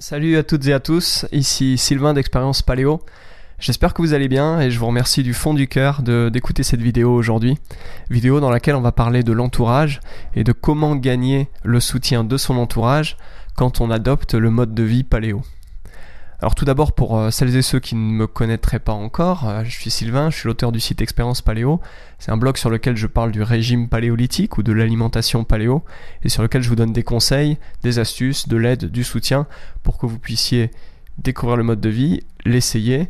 Salut à toutes et à tous, ici Sylvain d'Expérience Paléo. J'espère que vous allez bien et je vous remercie du fond du cœur d'écouter cette vidéo aujourd'hui. Vidéo dans laquelle on va parler de l'entourage et de comment gagner le soutien de son entourage quand on adopte le mode de vie paléo. Alors tout d'abord, pour celles et ceux qui ne me connaîtraient pas encore, je suis Sylvain, je suis l'auteur du site Expérience Paléo. C'est un blog sur lequel je parle du régime paléolithique ou de l'alimentation paléo et sur lequel je vous donne des conseils, des astuces, de l'aide, du soutien pour que vous puissiez découvrir le mode de vie, l'essayer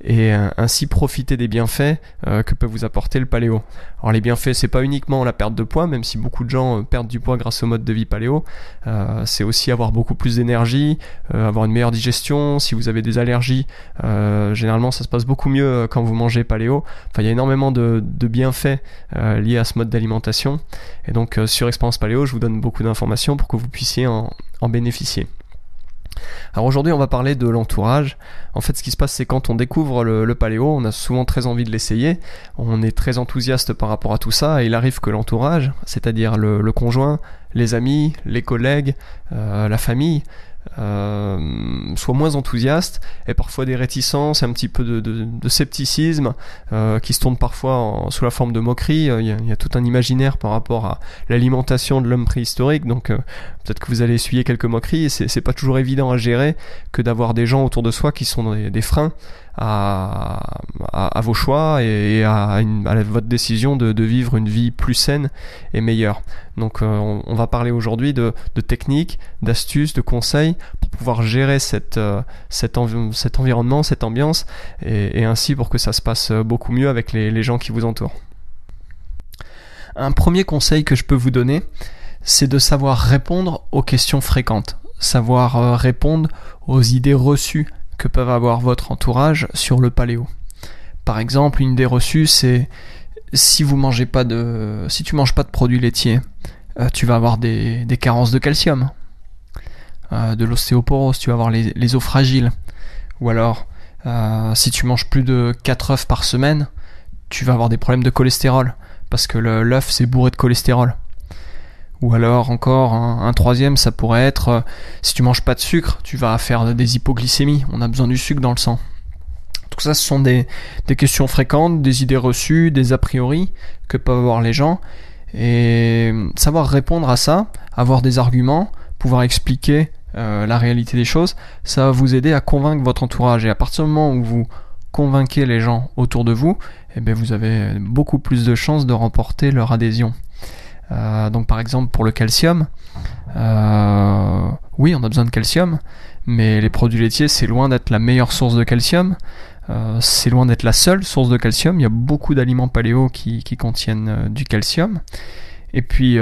et ainsi profiter des bienfaits que peut vous apporter le paléo. Alors les bienfaits, c'est pas uniquement la perte de poids, même si beaucoup de gens perdent du poids grâce au mode de vie paléo, c'est aussi avoir beaucoup plus d'énergie, avoir une meilleure digestion. Si vous avez des allergies, généralement ça se passe beaucoup mieux quand vous mangez paléo. Enfin, il y a énormément de bienfaits liés à ce mode d'alimentation, et donc sur Expérience Paléo, je vous donne beaucoup d'informations pour que vous puissiez en bénéficier. Alors aujourd'hui on va parler de l'entourage. En fait, ce qui se passe, c'est quand on découvre le paléo, on a souvent très envie de l'essayer, on est très enthousiaste par rapport à tout ça, et il arrive que l'entourage, c'est-à-dire le conjoint, les amis, les collègues, la famille, soit moins enthousiaste, et parfois des réticences, un petit peu de scepticisme qui se tourne parfois sous la forme de moquerie. Il y a tout un imaginaire par rapport à l'alimentation de l'homme préhistorique, donc peut-être que vous allez essuyer quelques moqueries, et c'est pas toujours évident à gérer que d'avoir des gens autour de soi qui sont des freins à vos choix et à votre décision de vivre une vie plus saine et meilleure. Donc on va parler aujourd'hui de techniques, d'astuces, de conseils pour pouvoir gérer cet environnement, cette ambiance, et ainsi pour que ça se passe beaucoup mieux avec les gens qui vous entourent. Un premier conseil que je peux vous donner, c'est de savoir répondre aux questions fréquentes, savoir répondre aux idées reçues que peuvent avoir votre entourage sur le paléo. Par exemple, une idée reçue, c'est si tu manges pas de produits laitiers, tu vas avoir des carences de calcium, de l'ostéoporose, tu vas avoir les os fragiles. Ou alors, si tu manges plus de 4 œufs par semaine, tu vas avoir des problèmes de cholestérol, parce que l'œuf c'est bourré de cholestérol. Ou alors encore un troisième, ça pourrait être si tu manges pas de sucre, tu vas faire des hypoglycémies, on a besoin du sucre dans le sang. Donc ça, ce sont des questions fréquentes, des idées reçues, des a priori que peuvent avoir les gens, et savoir répondre à ça, avoir des arguments, pouvoir expliquer la réalité des choses, ça va vous aider à convaincre votre entourage, et à partir du moment où vous convainquez les gens autour de vous, eh bien vous avez beaucoup plus de chances de remporter leur adhésion. Donc par exemple pour le calcium, oui, on a besoin de calcium, mais les produits laitiers, c'est loin d'être la meilleure source de calcium, c'est loin d'être la seule source de calcium. Il y a beaucoup d'aliments paléo qui contiennent du calcium. Et puis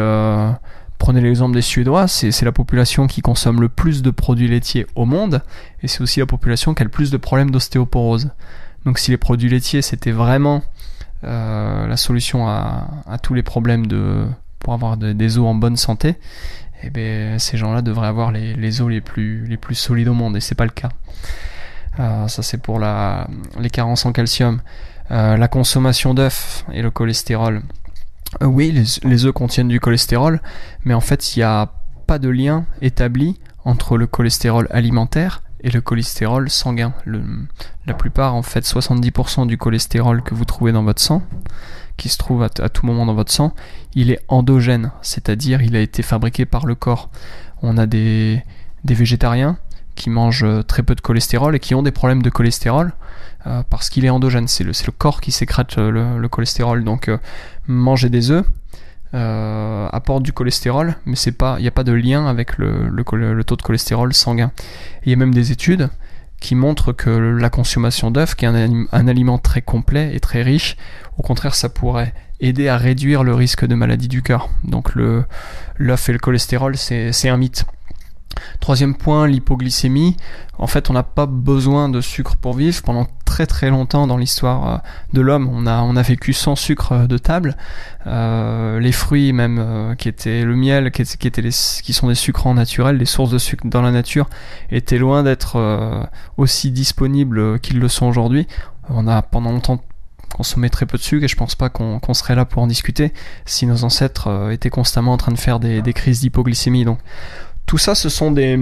prenez l'exemple des Suédois, c'est la population qui consomme le plus de produits laitiers au monde, et c'est aussi la population qui a le plus de problèmes d'ostéoporose. Donc si les produits laitiers c'était vraiment la solution à tous les problèmes pour avoir des os en bonne santé, et bien ces gens-là devraient avoir les os les plus solides au monde, et c'est pas le cas. Ça c'est pour les carences en calcium. La consommation d'œufs et le cholestérol. Oui, les œufs contiennent du cholestérol, mais en fait il n'y a pas de lien établi entre le cholestérol alimentaire et le cholestérol sanguin. La plupart, en fait 70% du cholestérol que vous trouvez dans votre sang, qui se trouve à tout moment dans votre sang, il est endogène, c'est-à-dire il a été fabriqué par le corps. On a des végétariens qui mangent très peu de cholestérol et qui ont des problèmes de cholestérol parce qu'il est endogène, c'est le corps qui sécrète le cholestérol. Donc manger des œufs apporte du cholestérol, mais il n'y a pas de lien avec le taux de cholestérol sanguin. Il y a même des études qui montrent que la consommation d'œufs, qui est un aliment très complet et très riche, au contraire ça pourrait aider à réduire le risque de maladie du cœur. Donc l'œuf et le cholestérol, c'est un mythe. Troisième point, l'hypoglycémie. En fait, on n'a pas besoin de sucre pour vivre. Pendant très très longtemps dans l'histoire de l'homme, on a vécu sans sucre de table. Les fruits même, qui étaient le miel, qui sont des sucrants naturels, des sources de sucre dans la nature, étaient loin d'être aussi disponibles qu'ils le sont aujourd'hui. On a pendant longtemps consommé très peu de sucre, et je pense pas qu'on serait là pour en discuter si nos ancêtres étaient constamment en train de faire des crises d'hypoglycémie. Donc tout ça, ce sont des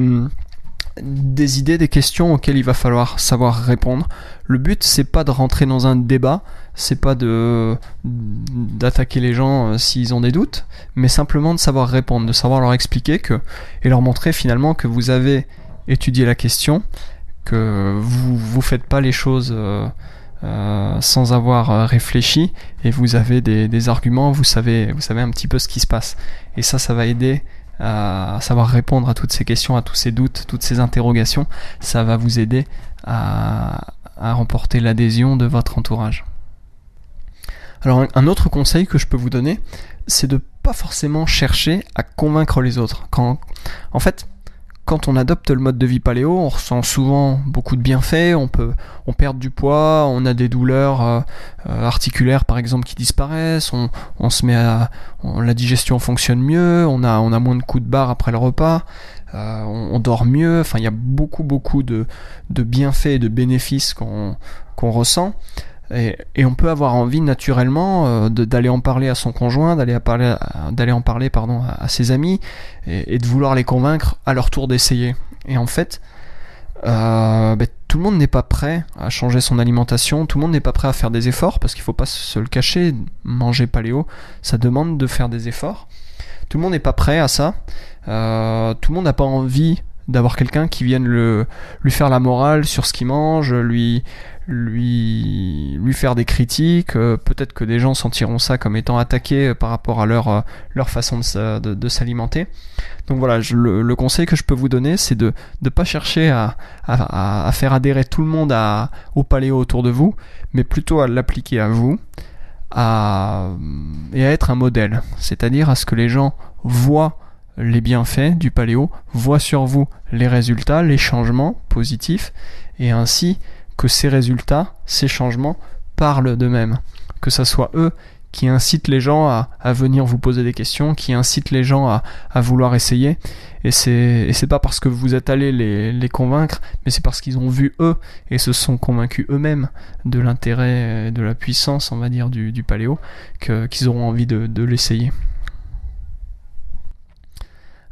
des idées, des questions auxquelles il va falloir savoir répondre. Le but, c'est pas de rentrer dans un débat, c'est pas d'attaquer les gens s'ils ont des doutes, mais simplement de savoir répondre, de savoir leur expliquer et leur montrer finalement que vous avez étudié la question, que vous faites pas les choses sans avoir réfléchi, et vous avez des arguments, vous savez un petit peu ce qui se passe. Et ça va aider à savoir répondre à toutes ces questions, à tous ces doutes, toutes ces interrogations. Ça va vous aider à remporter l'adhésion de votre entourage. Alors un autre conseil que je peux vous donner, c'est de pas forcément chercher à convaincre les autres. En fait, quand on adopte le mode de vie paléo, on ressent souvent beaucoup de bienfaits, on perd du poids, on a des douleurs articulaires par exemple qui disparaissent, on se met la digestion fonctionne mieux, on a moins de coups de barre après le repas, on dort mieux, enfin il y a beaucoup de bienfaits et de bénéfices qu'on ressent. Et on peut avoir envie naturellement d'aller en parler à son conjoint, d'aller en parler à ses amis, et de vouloir les convaincre à leur tour d'essayer. Et en fait, tout le monde n'est pas prêt à changer son alimentation, tout le monde n'est pas prêt à faire des efforts, parce qu'il faut pas se le cacher, manger paléo, ça demande de faire des efforts. Tout le monde n'est pas prêt à ça, tout le monde n'a pas envie d'avoir quelqu'un qui vienne lui faire la morale sur ce qu'il mange, lui faire des critiques. Peut-être que des gens sentiront ça comme étant attaqués par rapport à leur façon de s'alimenter. Donc voilà, le conseil que je peux vous donner, c'est de ne pas chercher à faire adhérer tout le monde au paléo autour de vous, mais plutôt à l'appliquer à vous et à être un modèle, c'est-à-dire à ce que les gens voient les bienfaits du paléo, voient sur vous les résultats, les changements positifs, et ainsi que ces résultats, ces changements parlent d'eux-mêmes. Que ça soit eux qui incitent les gens à venir vous poser des questions, qui incitent les gens à vouloir essayer. Et c'est pas parce que vous êtes allé les convaincre, mais c'est parce qu'ils ont vu eux et se sont convaincus eux-mêmes de l'intérêt, de la puissance, on va dire, du paléo, qu'ils auront envie de l'essayer.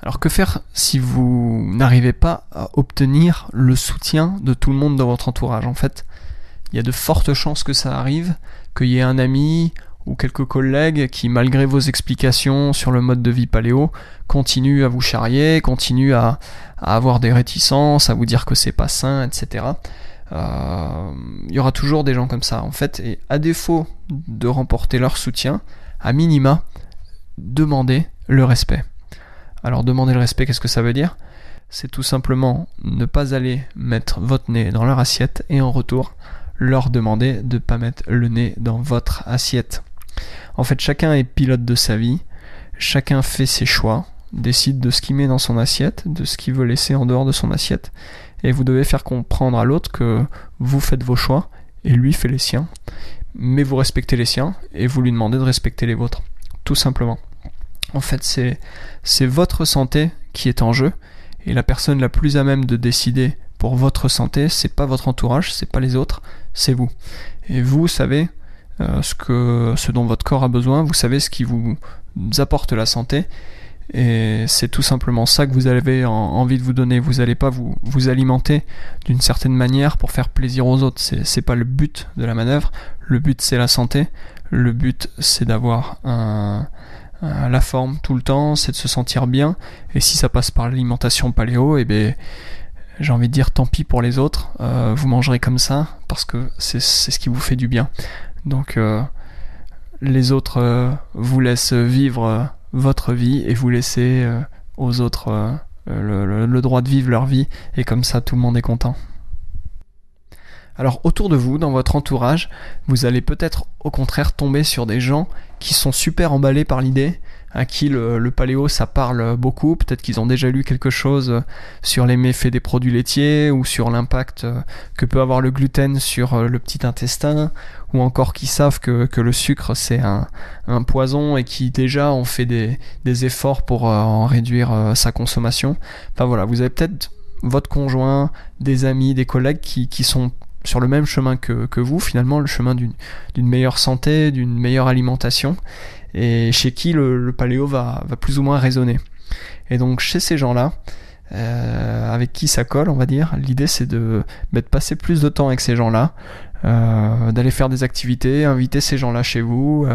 Alors que faire si vous n'arrivez pas à obtenir le soutien de tout le monde dans votre entourage? En fait, il y a de fortes chances que ça arrive, qu'il y ait un ami ou quelques collègues qui, malgré vos explications sur le mode de vie paléo, continuent à vous charrier, continuent à avoir des réticences, à vous dire que c'est pas sain, etc. Il y aura toujours des gens comme ça, en fait, et à défaut de remporter leur soutien, à minima, demandez le respect. Alors demander le respect, qu'est-ce que ça veut dire? C'est tout simplement ne pas aller mettre votre nez dans leur assiette et en retour leur demander de ne pas mettre le nez dans votre assiette. En fait, chacun est pilote de sa vie, chacun fait ses choix, décide de ce qu'il met dans son assiette, de ce qu'il veut laisser en dehors de son assiette, et vous devez faire comprendre à l'autre que vous faites vos choix et lui fait les siens, mais vous respectez les siens et vous lui demandez de respecter les vôtres, tout simplement. En fait, c'est votre santé qui est en jeu, et la personne la plus à même de décider pour votre santé, c'est pas votre entourage, c'est pas les autres, c'est vous. Et vous savez ce dont votre corps a besoin, vous savez ce qui vous apporte la santé, et c'est tout simplement ça que vous avez envie de vous donner. Vous n'allez pas vous alimenter d'une certaine manière pour faire plaisir aux autres, c'est pas le but de la manœuvre. Le but, c'est la santé, le but, c'est d'avoir la forme tout le temps, c'est de se sentir bien, et si ça passe par l'alimentation paléo, j'ai envie de dire tant pis pour les autres, vous mangerez comme ça parce que c'est ce qui vous fait du bien. Donc les autres vous laissent vivre votre vie et vous laissez aux autres le droit de vivre leur vie, et comme ça tout le monde est content. Alors autour de vous, dans votre entourage, vous allez peut-être au contraire tomber sur des gens qui sont super emballés par l'idée, à qui le paléo ça parle beaucoup. Peut-être qu'ils ont déjà lu quelque chose sur les méfaits des produits laitiers, ou sur l'impact que peut avoir le gluten sur le petit intestin, ou encore qui savent que le sucre c'est un poison, et qui déjà ont fait des efforts pour en réduire sa consommation. Enfin voilà, vous avez peut-être votre conjoint, des amis, des collègues qui sont sur le même chemin que vous, finalement, le chemin d'une meilleure santé, d'une meilleure alimentation, et chez qui le paléo va plus ou moins résonner. Et donc chez ces gens-là, avec qui ça colle, on va dire. L'idée c'est de passer plus de temps avec ces gens-là, d'aller faire des activités, inviter ces gens-là chez vous,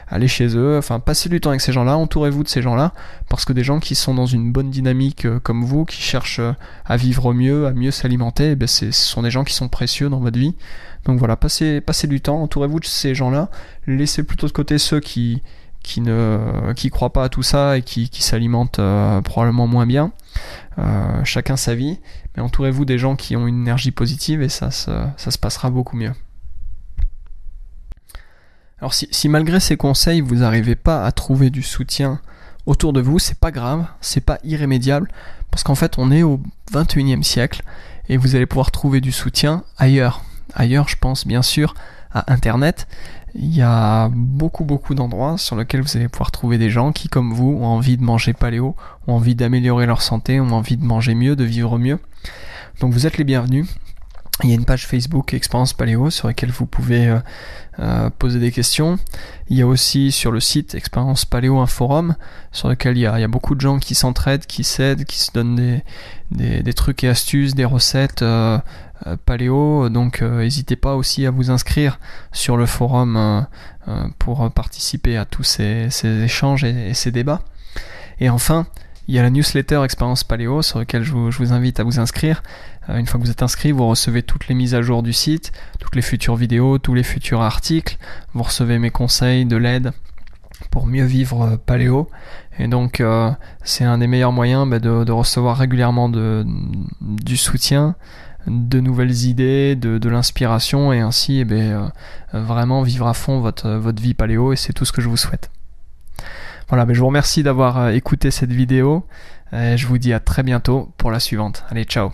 aller chez eux, enfin passer du temps avec ces gens-là, entourez-vous de ces gens-là, parce que des gens qui sont dans une bonne dynamique comme vous, qui cherchent à vivre mieux, à mieux s'alimenter, ce sont des gens qui sont précieux dans votre vie. Donc voilà, passez du temps, entourez-vous de ces gens-là, laissez plutôt de côté ceux qui croient pas à tout ça et qui s'alimentent probablement moins bien. Chacun sa vie, mais entourez-vous des gens qui ont une énergie positive et ça se passera beaucoup mieux. Alors si malgré ces conseils vous n'arrivez pas à trouver du soutien autour de vous, c'est pas grave, c'est pas irrémédiable, parce qu'en fait on est au 21e siècle et vous allez pouvoir trouver du soutien ailleurs. Ailleurs, je pense bien sûr à Internet. Il y a beaucoup d'endroits sur lesquels vous allez pouvoir trouver des gens qui, comme vous, ont envie de manger paléo, ont envie d'améliorer leur santé, ont envie de manger mieux, de vivre mieux. Donc vous êtes les bienvenus. Il y a une page Facebook Expérience Paléo sur laquelle vous pouvez poser des questions. Il y a aussi sur le site Expérience Paléo un forum sur lequel il y a beaucoup de gens qui s'entraident, qui s'aident, qui se donnent des trucs et astuces, des recettes paléo. Donc n'hésitez pas aussi à vous inscrire sur le forum pour participer à tous ces échanges et ces débats. Et enfin, il y a la newsletter Expérience Paléo sur laquelle je vous invite à vous inscrire. Une fois que vous êtes inscrit, vous recevez toutes les mises à jour du site, toutes les futures vidéos, tous les futurs articles. Vous recevez mes conseils, de l'aide pour mieux vivre paléo. Et donc c'est un des meilleurs moyens de recevoir régulièrement du soutien, de nouvelles idées, de l'inspiration, et ainsi vraiment vivre à fond votre vie paléo, et c'est tout ce que je vous souhaite. Voilà, je vous remercie d'avoir écouté cette vidéo, et je vous dis à très bientôt pour la suivante. Allez, ciao!